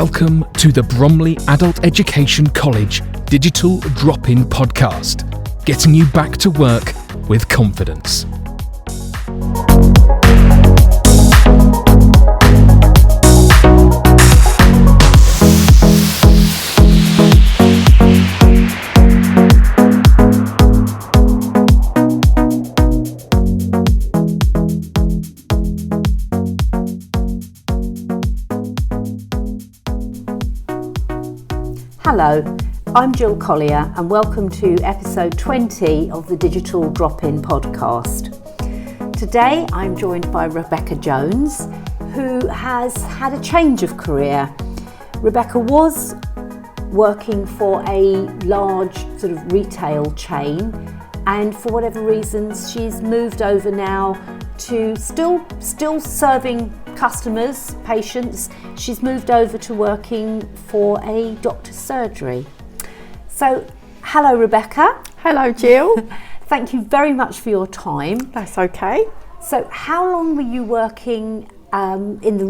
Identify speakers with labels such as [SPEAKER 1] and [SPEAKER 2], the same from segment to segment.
[SPEAKER 1] Welcome to the Bromley Adult Education College Digital Drop-In Podcast, getting you back to work with confidence.
[SPEAKER 2] Hello, I'm Jill Collier and welcome to episode 20 of the Digital Drop-In Podcast. Today I'm joined by Rebecca Jones, who has had a change of career. Rebecca was working for a large sort of retail chain, and for whatever reasons she's moved over now to still serving customers, patients. She's moved over to working for a doctor's surgery. So, hello Rebecca.
[SPEAKER 3] Hello Jill.
[SPEAKER 2] Thank you very much for your time.
[SPEAKER 3] That's okay.
[SPEAKER 2] So, how long were you working in the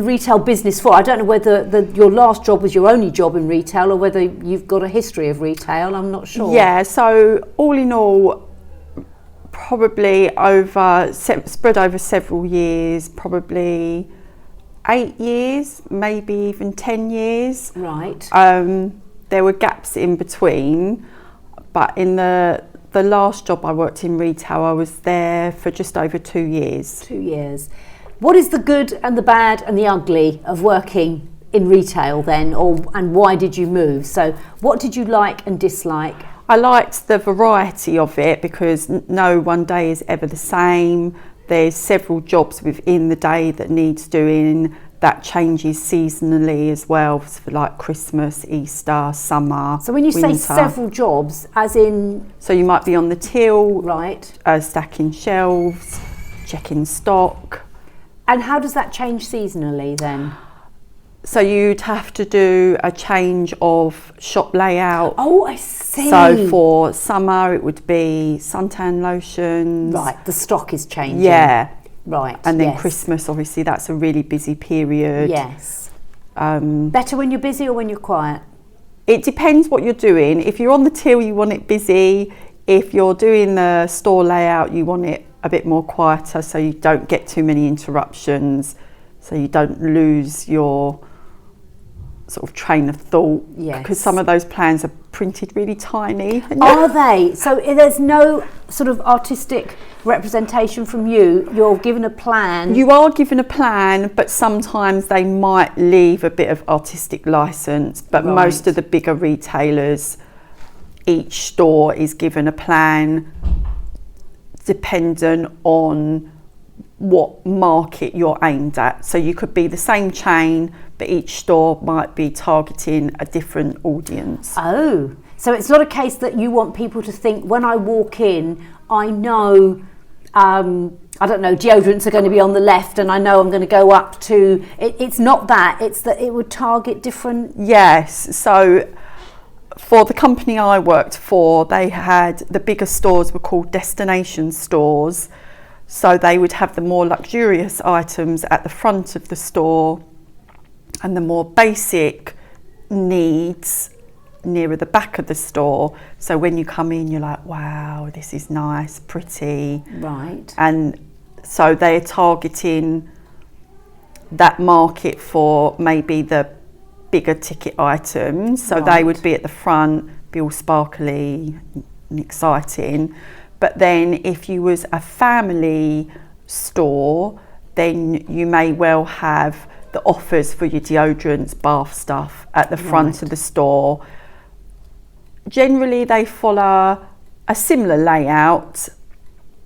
[SPEAKER 2] retail business for? I don't know whether your last job was your only job in retail or whether you've got a history of retail. I'm not sure.
[SPEAKER 3] Yeah. So all in all, probably spread over several years, probably 8 years, maybe even 10 years.
[SPEAKER 2] Right.
[SPEAKER 3] There were gaps in between, but in the last job I worked in retail, I was there for just over 2 years.
[SPEAKER 2] 2 years. What is the good and the bad and the ugly of working in retail then, and why did you move? So what did you like and dislike?
[SPEAKER 3] I liked the variety of it because no one day is ever the same. There's several jobs within the day that needs doing. That changes seasonally as well, for like Christmas, Easter, summer.
[SPEAKER 2] So when you
[SPEAKER 3] winter.
[SPEAKER 2] say several jobs, as in?
[SPEAKER 3] So you might be on the till,
[SPEAKER 2] right,
[SPEAKER 3] stacking shelves, checking stock.
[SPEAKER 2] And how does that change seasonally then?
[SPEAKER 3] So you'd have to do a change of shop layout.
[SPEAKER 2] Oh, I see.
[SPEAKER 3] So for summer it would be suntan lotions.
[SPEAKER 2] Right, the stock is changing.
[SPEAKER 3] Yeah.
[SPEAKER 2] Right.
[SPEAKER 3] And then
[SPEAKER 2] yes.
[SPEAKER 3] Christmas, obviously that's a really busy period.
[SPEAKER 2] Yes. Better when you're busy or when you're quiet?
[SPEAKER 3] It depends what you're doing. If you're on the till, you want it busy. If you're doing the store layout, you want it a bit more quieter so you don't get too many interruptions, so you don't lose your sort of train of thought.
[SPEAKER 2] Yes.
[SPEAKER 3] Because some of those plans are printed really tiny.
[SPEAKER 2] Are they? So there's no sort of artistic representation from you. You're given a plan.
[SPEAKER 3] You are given a plan, but sometimes they might leave a bit of artistic license. But
[SPEAKER 2] right.
[SPEAKER 3] Most of the bigger retailers, each store is given a plan dependent on what market you're aimed at. So you could be the same chain, but each store might be targeting a different audience.
[SPEAKER 2] Oh, so it's not a case that you want people to think, when I walk in, I know, I don't know, deodorants are going to be on the left and I know I'm going to go up to, it's not that, it's that it would target different...
[SPEAKER 3] Yes, so for the company I worked for, they had, the bigger stores were called destination stores. So they would have the more luxurious items at the front of the store and the more basic needs nearer the back of the store. So when you come in, you're like, wow, this is nice, pretty.
[SPEAKER 2] Right.
[SPEAKER 3] And so they're targeting that market for maybe the bigger ticket items. So
[SPEAKER 2] right.
[SPEAKER 3] They would be at the front, be all sparkly and exciting. But then if you was a family store, then you may well have the offers for your deodorants, bath stuff at the front
[SPEAKER 2] right.
[SPEAKER 3] of the store. Generally they follow a similar layout,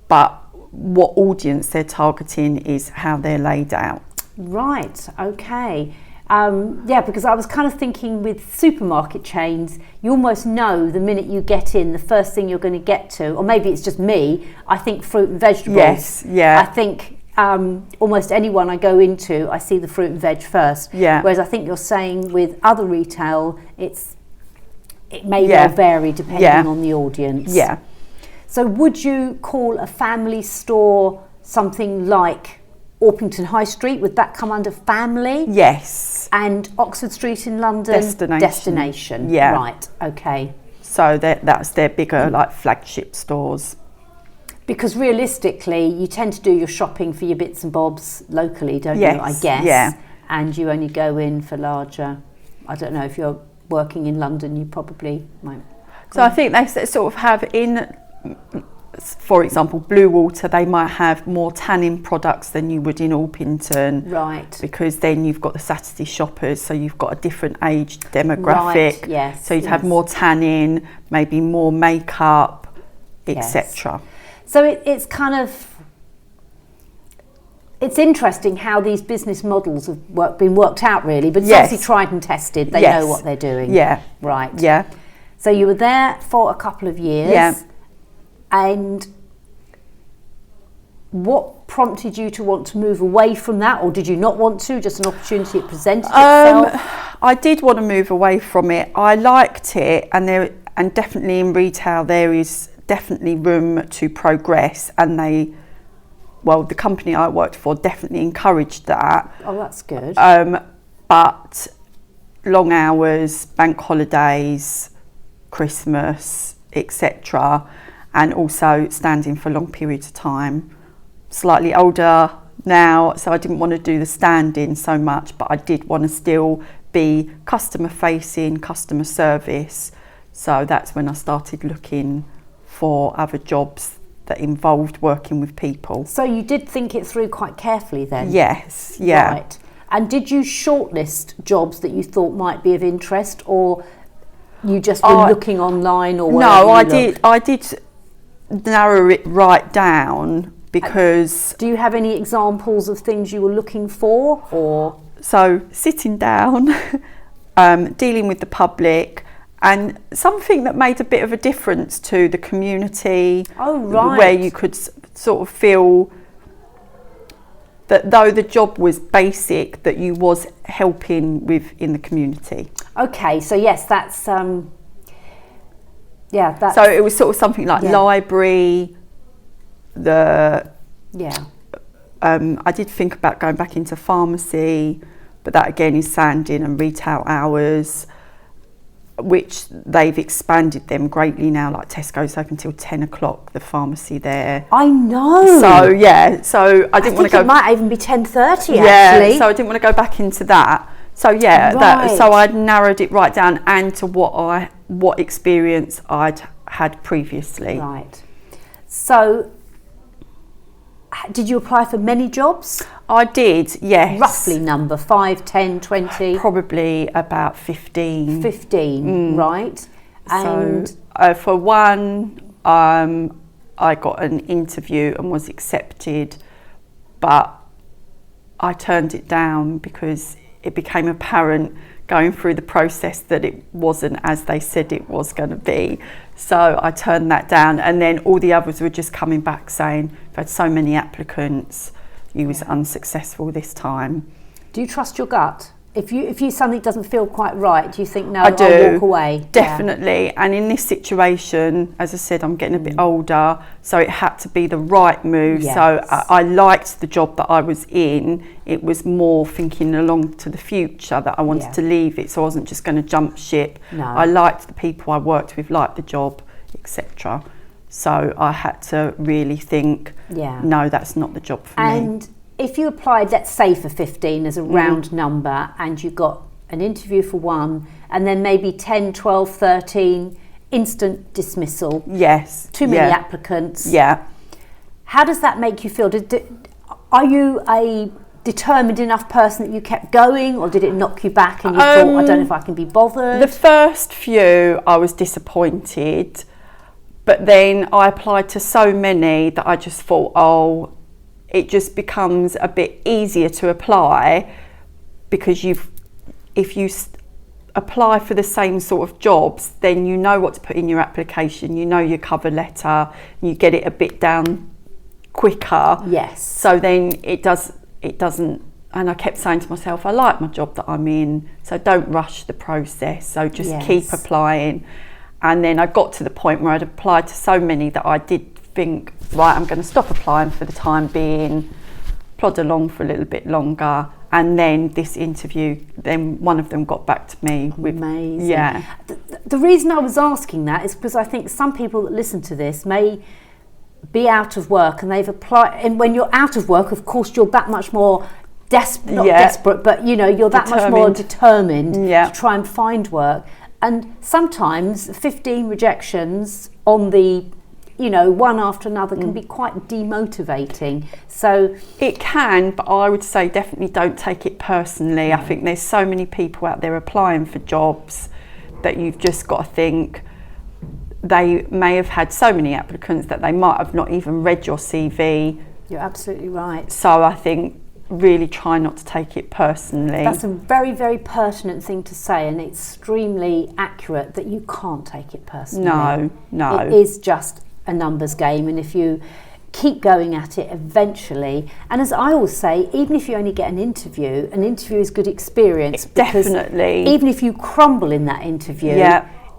[SPEAKER 3] but what audience they're targeting is how they're laid out.
[SPEAKER 2] Right, okay. Yeah, because I was kind of thinking with supermarket chains, you almost know the minute you get in, the first thing you're going to get to, or maybe it's just me, I think fruit and vegetables.
[SPEAKER 3] Yes, yeah.
[SPEAKER 2] I think almost anyone I go into, I see the fruit and veg first.
[SPEAKER 3] Yeah.
[SPEAKER 2] Whereas I think you're saying with other retail, it may well vary depending on the audience.
[SPEAKER 3] Yeah.
[SPEAKER 2] So would you call a family store something like Orpington High Street, would that come under family?
[SPEAKER 3] Yes.
[SPEAKER 2] And Oxford Street in London? Destination.
[SPEAKER 3] Yeah.
[SPEAKER 2] Right, okay.
[SPEAKER 3] So that's their bigger like flagship stores.
[SPEAKER 2] Because realistically, you tend to do your shopping for your bits and bobs locally, don't
[SPEAKER 3] Yes,
[SPEAKER 2] you, I guess?
[SPEAKER 3] yeah.
[SPEAKER 2] And you only go in for larger, I don't know, if you're working in London, you probably might.
[SPEAKER 3] So I think they sort of have in, for example, Blue Water, they might have more tanning products than you would in Orpington.
[SPEAKER 2] Right.
[SPEAKER 3] Because then you've got the Saturday shoppers, so you've got a different age demographic.
[SPEAKER 2] Right, yes.
[SPEAKER 3] So you'd have more tanning, maybe more makeup, etc.
[SPEAKER 2] So it's kind of, it's interesting how these business models have been worked out really, but it's obviously tried and tested. They know what they're doing.
[SPEAKER 3] Yeah.
[SPEAKER 2] Right.
[SPEAKER 3] Yeah.
[SPEAKER 2] So you were there for a couple of years.
[SPEAKER 3] Yeah.
[SPEAKER 2] And what prompted you to want to move away from that, or did you not want to? Just an opportunity it presented itself?
[SPEAKER 3] I did want to move away from it. I liked it, and definitely in retail there is definitely room to progress, and the company I worked for definitely encouraged that.
[SPEAKER 2] Oh, that's good.
[SPEAKER 3] But long hours, bank holidays, Christmas, etc., and also standing for long periods of time. Slightly older now, so I didn't want to do the standing so much, but I did want to still be customer facing, customer service. So that's when I started looking for other jobs that involved working with people.
[SPEAKER 2] So you did think it through quite carefully then?
[SPEAKER 3] Yes, yeah.
[SPEAKER 2] Right. And did you shortlist jobs that you thought might be of interest, or you just were looking online or whatever?
[SPEAKER 3] No, I did narrow it right down because...
[SPEAKER 2] Do you have any examples of things you were looking for, or...?
[SPEAKER 3] So sitting down, dealing with the public, and something that made a bit of a difference to the community.
[SPEAKER 2] Oh, right.
[SPEAKER 3] Where you could sort of feel that though the job was basic, that you was helping in the community.
[SPEAKER 2] Okay, so yes, that's
[SPEAKER 3] so it was sort of something like library. I did think about going back into pharmacy, but that again is sanding and retail hours, which they've expanded them greatly now. Like Tesco's open till 10 o'clock, the pharmacy there.
[SPEAKER 2] I know.
[SPEAKER 3] So I didn't want to go.
[SPEAKER 2] It might even be 10:30
[SPEAKER 3] yeah,
[SPEAKER 2] actually.
[SPEAKER 3] so I didn't want to go back into that. So so I'd narrowed it right down, and to what experience I'd had previously.
[SPEAKER 2] Right. So did you apply for many jobs?
[SPEAKER 3] I did, yes.
[SPEAKER 2] Roughly number, 5, 10, 20?
[SPEAKER 3] Probably about 15.
[SPEAKER 2] 15, right. And
[SPEAKER 3] so for one, I got an interview and was accepted, but I turned it down because it became apparent going through the process that it wasn't as they said it was going to be. So I turned that down, and then all the others were just coming back saying, "We've had so many applicants, you was unsuccessful this time."
[SPEAKER 2] Do you trust your gut? If you something doesn't feel quite right, do you think, no,
[SPEAKER 3] I do,
[SPEAKER 2] I'll walk away?
[SPEAKER 3] Definitely. And in this situation, as I said, I'm getting a bit older, so it had to be the right move.
[SPEAKER 2] Yes.
[SPEAKER 3] So I liked the job that I was in. It was more thinking along to the future that I wanted to leave it, so I wasn't just going to jump ship.
[SPEAKER 2] No.
[SPEAKER 3] I liked the people I worked with, liked the job, etc. So I had to really think, no, that's not the job for me.
[SPEAKER 2] And if you applied, let's say for 15 as a round number, and you got an interview for one, and then maybe 10, 12, 13, instant dismissal.
[SPEAKER 3] Yes.
[SPEAKER 2] Too many applicants.
[SPEAKER 3] Yeah.
[SPEAKER 2] How does that make you feel? Are you a determined enough person that you kept going, or did it knock you back and you thought, I don't know if I can be bothered?
[SPEAKER 3] The first few I was disappointed, but then I applied to so many that I just thought, it just becomes a bit easier to apply, because if you apply for the same sort of jobs, then you know what to put in your application, you know your cover letter, you get it a bit down quicker.
[SPEAKER 2] Yes.
[SPEAKER 3] So then it doesn't, and I kept saying to myself, I like my job that I'm in, so don't rush the process, so just keep applying. And then I got to the point where I'd applied to so many that I did think, right, I'm going to stop applying for the time being, plod along for a little bit longer. And then this interview, then one of them got back to me with...
[SPEAKER 2] Amazing.
[SPEAKER 3] Yeah.
[SPEAKER 2] The reason I was asking that is because I think some people that listen to this may be out of work and they've applied, and when you're out of work, of course, you're that much more desperate, but you're that much more determined to try and find work. And sometimes 15 rejections on the one after another can be quite demotivating. So
[SPEAKER 3] it can, but I would say definitely don't take it personally. I think there's so many people out there applying for jobs that you've just got to think they may have had so many applicants that they might have not even read your CV.
[SPEAKER 2] You're absolutely right.
[SPEAKER 3] So I think really try not to take it personally.
[SPEAKER 2] That's a very, very pertinent thing to say, and extremely accurate, that you can't take it personally.
[SPEAKER 3] No.
[SPEAKER 2] It is just a numbers game, and if you keep going at it, eventually, and as I always say, even if you only get an interview is good experience.
[SPEAKER 3] Definitely.
[SPEAKER 2] Even if you crumble in that interview,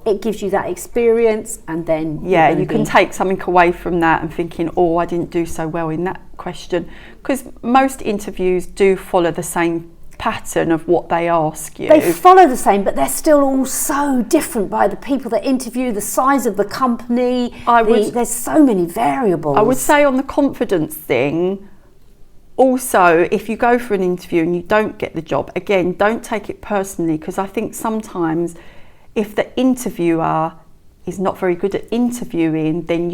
[SPEAKER 2] it gives you that experience, and then
[SPEAKER 3] you can take something away from that and thinking, oh, I didn't do so well in that question, because most interviews do follow the same pattern of what they ask you.
[SPEAKER 2] They follow the same, but they're still all so different by the people that interview, the size of the company. There's so many variables.
[SPEAKER 3] I would say on the confidence thing, also, if you go for an interview and you don't get the job, again, don't take it personally, because I think sometimes if the interviewer is not very good at interviewing, then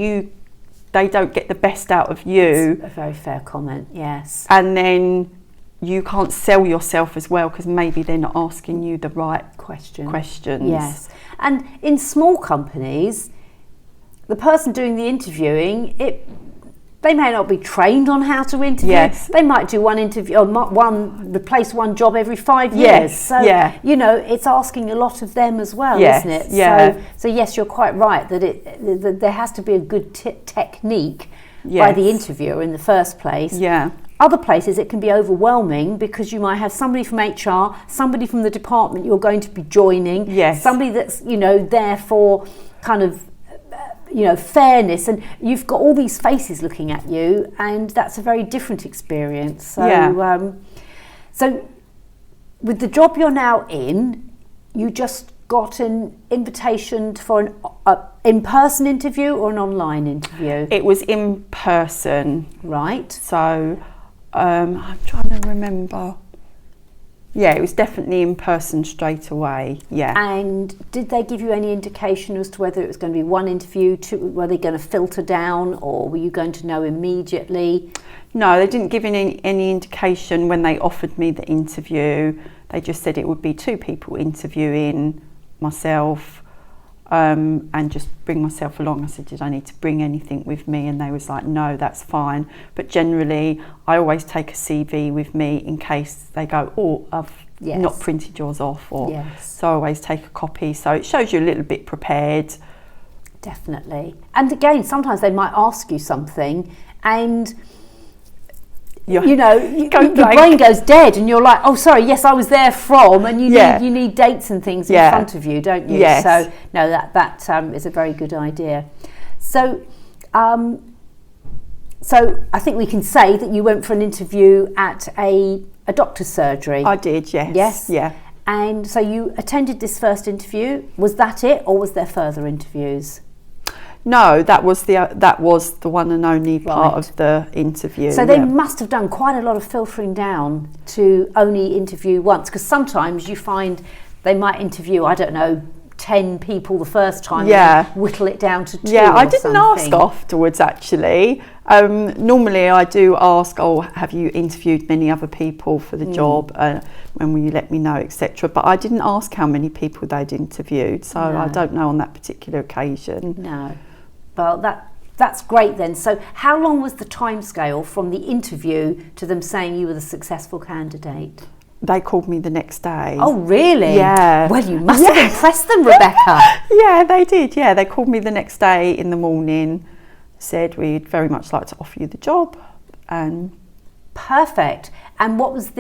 [SPEAKER 3] they don't get the best out of you.
[SPEAKER 2] That's a very fair comment, yes.
[SPEAKER 3] And then you can't sell yourself as well, because maybe they're not asking you the right questions.
[SPEAKER 2] Yes. And in small companies, the person doing the interviewing, they may not be trained on how to interview.
[SPEAKER 3] Yes.
[SPEAKER 2] They might do one interview or replace one job every 5 years. So it's asking a lot of them as well, isn't it?
[SPEAKER 3] Yeah.
[SPEAKER 2] So yes, you're quite right that there has to be a good technique by the interviewer in the first place.
[SPEAKER 3] Yeah.
[SPEAKER 2] Other places it can be overwhelming, because you might have somebody from HR, somebody from the department you're going to be joining, somebody that's there for kind of fairness, and you've got all these faces looking at you, and that's a very different experience. So, so with the job you're now in, you just got an invitation for an in-person interview or an online interview?
[SPEAKER 3] It was in person.
[SPEAKER 2] Right.
[SPEAKER 3] So I'm trying to remember. Yeah, it was definitely in person straight away. Yeah.
[SPEAKER 2] And did they give you any indication as to whether it was going to be one interview, two? Were they going to filter down, or were you going to know immediately?
[SPEAKER 3] No, they didn't give any indication when they offered me the interview. They just said it would be 2 people interviewing myself, and just bring myself along. I said, did I need to bring anything with me? And they was like, no, that's fine. But generally, I always take a CV with me in case they go, oh, I've not printed yours off. So I always take a copy. So it shows you a little bit prepared.
[SPEAKER 2] Definitely. And again, sometimes they might ask you something, and your brain goes dead, and you're like, oh, sorry, yes, I was there from, and you need dates and things in front of you, don't you?
[SPEAKER 3] Yes.
[SPEAKER 2] So no, that is a very good idea. So so I think we can say that you went for an interview at a doctor's surgery.
[SPEAKER 3] I did, yes.
[SPEAKER 2] Yes.
[SPEAKER 3] Yeah.
[SPEAKER 2] And so you attended this first interview. Was that it, or was there further interviews?
[SPEAKER 3] No, that was the one and only part of the interview.
[SPEAKER 2] So they must have done quite a lot of filtering down to only interview once, because sometimes you find they might interview, 10 people the first time, and whittle it down to 2.
[SPEAKER 3] Yeah, I didn't ask afterwards, actually. Normally I do ask, have you interviewed many other people for the job? When will you let me know, etc. But I didn't ask how many people they'd interviewed, so I don't know on that particular occasion.
[SPEAKER 2] No. Well, that's great then. So how long was the timescale from the interview to them saying you were the successful candidate?
[SPEAKER 3] They called me the next day.
[SPEAKER 2] Oh, really?
[SPEAKER 3] Yeah.
[SPEAKER 2] Well, you must have impressed them, Rebecca.
[SPEAKER 3] Yeah, they did. Yeah, they called me the next day in the morning, said we'd very much like to offer you the job. And
[SPEAKER 2] perfect. And what was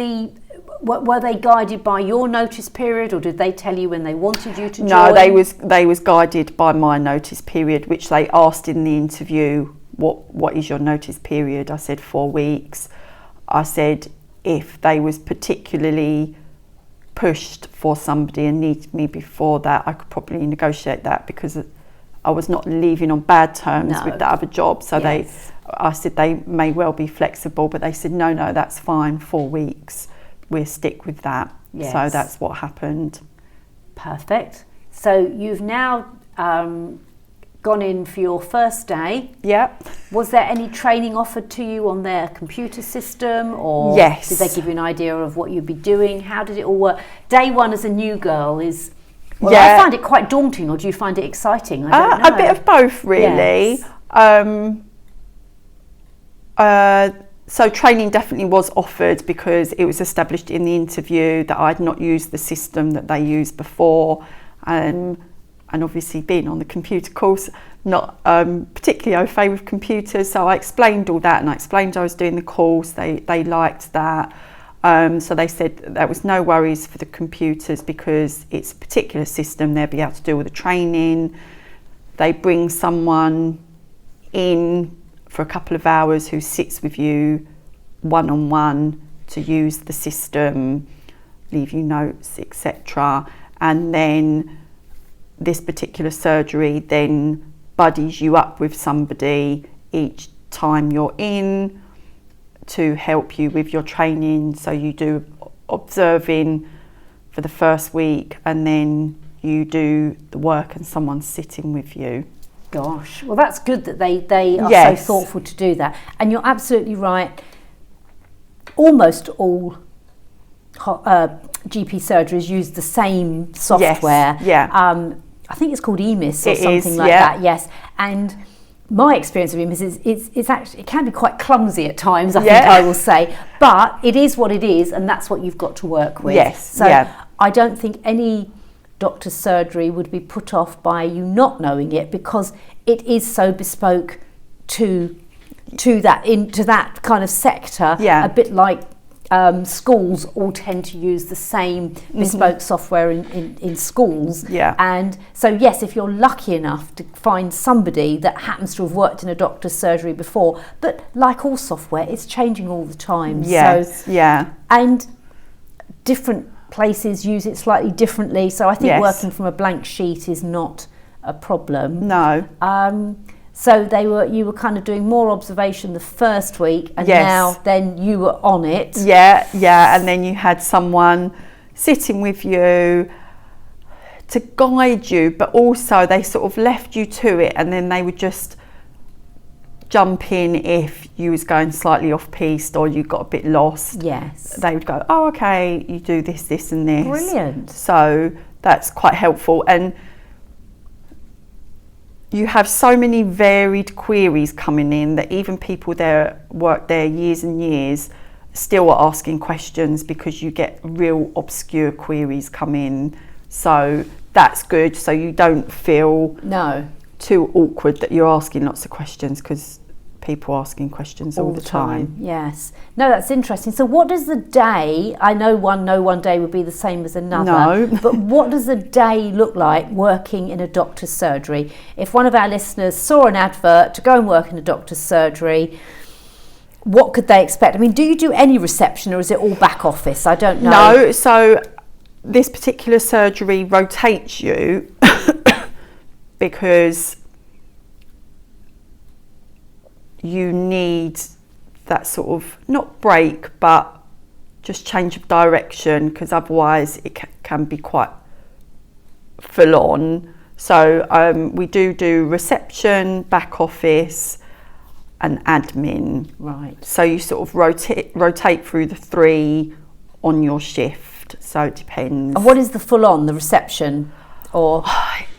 [SPEAKER 2] were they guided by your notice period, or did they tell you when they wanted you to join?
[SPEAKER 3] No, they was guided by my notice period, which they asked in the interview, what is your notice period? I said 4 weeks. I said if they was particularly pushed for somebody and needed me before that, I could probably negotiate that, because I was not leaving on bad terms with the other job. So I said they may well be flexible, but they said no, that's fine, 4 weeks, we'll stick with that.
[SPEAKER 2] Yes.
[SPEAKER 3] So that's what happened.
[SPEAKER 2] Perfect. So you've now gone in for your first day.
[SPEAKER 3] Yep.
[SPEAKER 2] Was there any training offered to you on their computer system, or
[SPEAKER 3] yes,
[SPEAKER 2] did they give you an idea of what you'd be doing? How did it all work? Day one as a new girl is, well, I find it quite daunting, or do you find it exciting? I don't know.
[SPEAKER 3] A bit of both, really.
[SPEAKER 2] Yes.
[SPEAKER 3] So training definitely was offered, because it was established in the interview that I'd not used the system that they used before. And obviously being on the computer course, not particularly au fait with computers, so I explained all that, and I explained I was doing the course. They liked that, so they said there was no worries for the computers, because it's a particular system, they'll be able to do all the training. They bring someone in for a couple of hours who sits with you one-on-one to use the system, leave you notes, etc. And then this particular surgery then buddies you up with somebody each time you're in to help you with your training. So you do observing for the first week, and then you do the work and someone's sitting with you.
[SPEAKER 2] Gosh, well, that's good that they are so thoughtful to do that. And you're absolutely right. Almost all GP surgeries use the same software.
[SPEAKER 3] Yes, yeah.
[SPEAKER 2] I think it's called EMIS or something like that. Yes, and my experience of EMIS is it's actually, it can be quite clumsy at times. I think I will say, but it is what it is, and that's what you've got to work with.
[SPEAKER 3] Yes.
[SPEAKER 2] So I don't think any doctor's surgery would be put off by you not knowing it, because it is so bespoke to that kind of sector. A bit like schools all tend to use the same bespoke software in schools. And so yes, if you're lucky enough to find somebody that happens to have worked in a doctor's surgery before, but like all software, it's changing all the time. And different places use it slightly differently, so I think working from a blank sheet is not a problem. So you were kind of doing more observation the first week, and now then you were on it.
[SPEAKER 3] And then you had someone sitting with you to guide you, but also they sort of left you to it, and then they would just jump in if you was going slightly off piste or you got a bit lost. They would go, oh, okay, you do this, this and this.
[SPEAKER 2] Brilliant.
[SPEAKER 3] So that's quite helpful. And you have so many varied queries coming in that even people that work there years and years still are asking questions, because you get real obscure queries come in. So that's good. So you don't feel too awkward that you're asking lots of questions, because people asking questions all the time.
[SPEAKER 2] Yes. No, that's interesting. So what does the day, I know one day would be the same as another, but what does a day look like working in a doctor's surgery? If one of our listeners saw an advert to go and work in a doctor's surgery, what could they expect? I mean, do you do any reception, or is it all back office? I don't know.
[SPEAKER 3] No, so this particular surgery rotates you because you need that sort of, not break, but just change of direction, because otherwise it can be quite full on. So we do reception, back office and admin.
[SPEAKER 2] Right.
[SPEAKER 3] So you sort of rotate through the three on your shift, so it depends.
[SPEAKER 2] And what is the full on, the reception? Or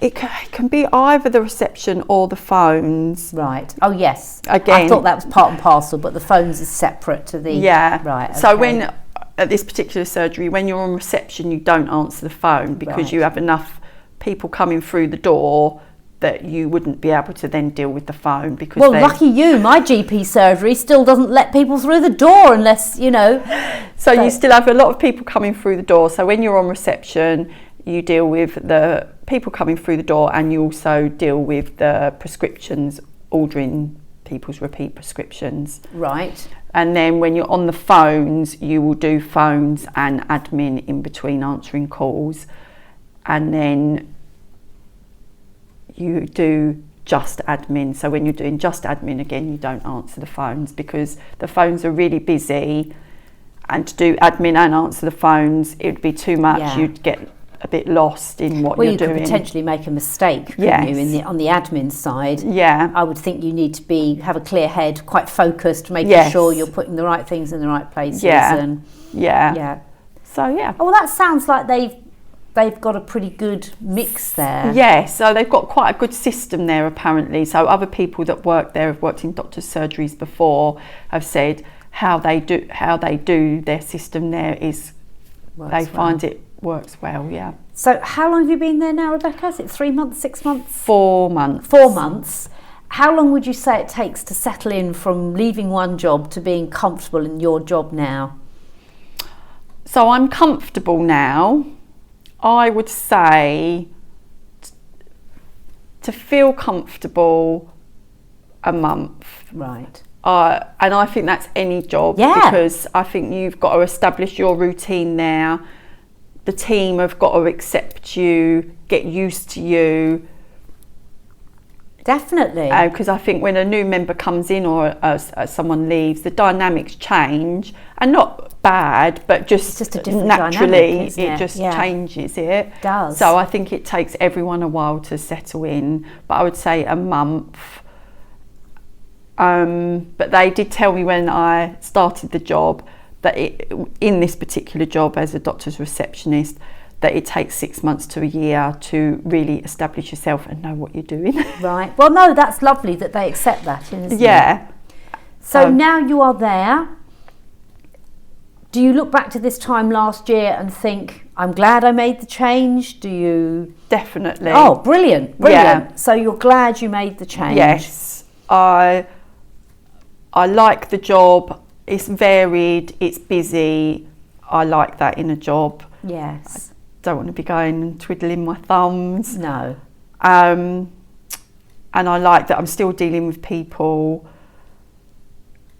[SPEAKER 3] it can be either the reception or the phones.
[SPEAKER 2] Right. Oh yes.
[SPEAKER 3] Again,
[SPEAKER 2] I thought that was part and parcel, but the phones is separate to the. Right. Okay.
[SPEAKER 3] So when at this particular surgery, when you're on reception, you don't answer the phone, because you have enough people coming through the door that you wouldn't be able to then deal with the phone, because
[SPEAKER 2] lucky you, my GP surgery still doesn't let people through the door unless
[SPEAKER 3] so you still have a lot of people coming through the door. So when you're on reception, you deal with the people coming through the door, and you also deal with the prescriptions ordering people's repeat prescriptions.
[SPEAKER 2] Right.
[SPEAKER 3] And then when you're on the phones, you will do phones and admin in between answering calls. And then you do just admin. So when you're doing just admin, again, you don't answer the phones because the phones are really busy. And to do admin and answer the phones, it would be too much.
[SPEAKER 2] Yeah.
[SPEAKER 3] You'd get a bit lost in what you're doing.
[SPEAKER 2] Well, you could potentially make a mistake, couldn't you, on the admin side.
[SPEAKER 3] Yeah.
[SPEAKER 2] I would think you need to have a clear head, quite focused, making sure you're putting the right things in the right places.
[SPEAKER 3] Yeah.
[SPEAKER 2] Yeah.
[SPEAKER 3] So, yeah.
[SPEAKER 2] Oh, well, that sounds like they've got a pretty good mix there.
[SPEAKER 3] Yeah, so they've got quite a good system there, apparently. So other people that work there have worked in doctors' surgeries before, have said how they do their system there is find it works well, yeah.
[SPEAKER 2] So how long have you been there now, Rebecca? Is it 3 months, 6 months?
[SPEAKER 3] 4 months.
[SPEAKER 2] 4 months. How long would you say it takes to settle in from leaving one job to being comfortable in your job now?
[SPEAKER 3] So I'm comfortable now. I would say to feel comfortable, a month.
[SPEAKER 2] Right.
[SPEAKER 3] And I think that's any job, because I think you've got to establish your routine there. The team have got to accept you, get used to you.
[SPEAKER 2] Definitely.
[SPEAKER 3] Because I think when a new member comes in or someone leaves, the dynamics change, and not bad, but just
[SPEAKER 2] a different
[SPEAKER 3] naturally
[SPEAKER 2] dynamic, isn't it?
[SPEAKER 3] It just changes it.
[SPEAKER 2] It does.
[SPEAKER 3] So I think it takes everyone a while to settle in, but I would say a month. But they did tell me when I started the job that in this particular job as a doctor's receptionist, that it takes 6 months to a year to really establish yourself and know what you're doing.
[SPEAKER 2] Right. Well, no, that's lovely that they accept that, isn't it? So now you are there. Do you look back to this time last year and think, I'm glad I made the change? Do you?
[SPEAKER 3] Definitely.
[SPEAKER 2] Oh, brilliant.
[SPEAKER 3] Yeah.
[SPEAKER 2] So you're glad you made the change?
[SPEAKER 3] Yes. I like the job. It's varied, it's busy. I like that in a job.
[SPEAKER 2] Yes.
[SPEAKER 3] I don't want to be going and twiddling my thumbs.
[SPEAKER 2] No.
[SPEAKER 3] And I like that I'm still dealing with people.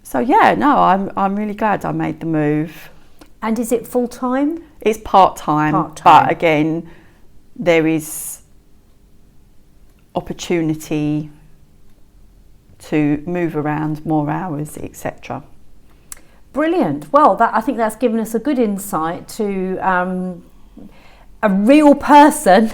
[SPEAKER 3] So yeah, no, I'm really glad I made the move.
[SPEAKER 2] And is it full time?
[SPEAKER 3] It's part-time.
[SPEAKER 2] Part-time.
[SPEAKER 3] But again, there is opportunity to move around more hours, etc.
[SPEAKER 2] Brilliant. Well, I think that's given us a good insight to a real person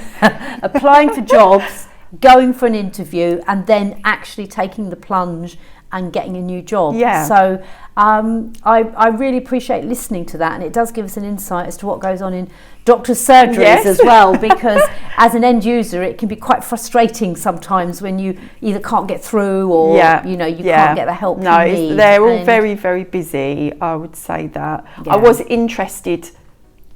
[SPEAKER 2] applying for jobs, going for an interview, and then actually taking the plunge and getting a new job.
[SPEAKER 3] Yeah.
[SPEAKER 2] So I really appreciate listening to that, and it does give us an insight as to what goes on in doctors' surgeries as well, because as an end user it can be quite frustrating sometimes when you either can't get through or you can't get the help you need.
[SPEAKER 3] They're all very, very busy, I would say that.
[SPEAKER 2] Yeah.
[SPEAKER 3] I was interested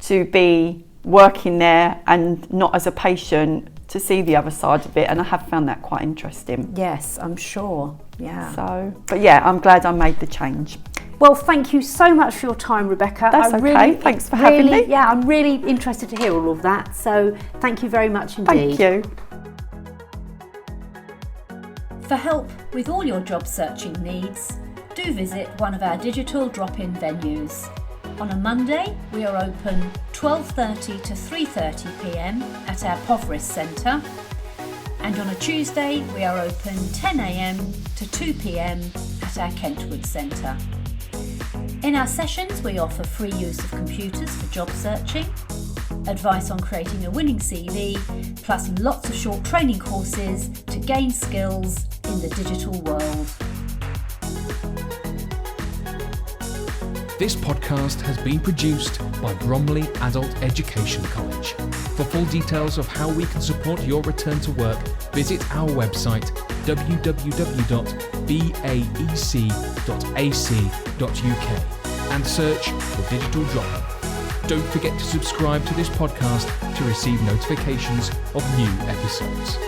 [SPEAKER 3] to be working there and not as a patient, to see the other side of it, and I have found that quite interesting.
[SPEAKER 2] Yes, I'm sure. Yeah.
[SPEAKER 3] So, but yeah, I'm glad I made the change.
[SPEAKER 2] Well, thank you so much for your time, Rebecca.
[SPEAKER 3] That's okay. Thanks for having me.
[SPEAKER 2] Yeah, I'm really interested to hear all of that. So thank you very much indeed.
[SPEAKER 3] Thank you.
[SPEAKER 4] For help with all your job searching needs, do visit one of our digital drop-in venues. On a Monday, we are open 12:30 to 3:30 p.m. at our Poveris Centre, and on a Tuesday, we are open 10 a.m. to 2 p.m. at our Kentwood Centre. In our sessions, we offer free use of computers for job searching, advice on creating a winning CV, plus lots of short training courses to gain skills in the digital world.
[SPEAKER 1] This podcast has been produced by Bromley Adult Education College. For full details of how we can support your return to work, visit our website www.baec.ac.uk and search for Digital Drop-In. Don't forget to subscribe to this podcast to receive notifications of new episodes.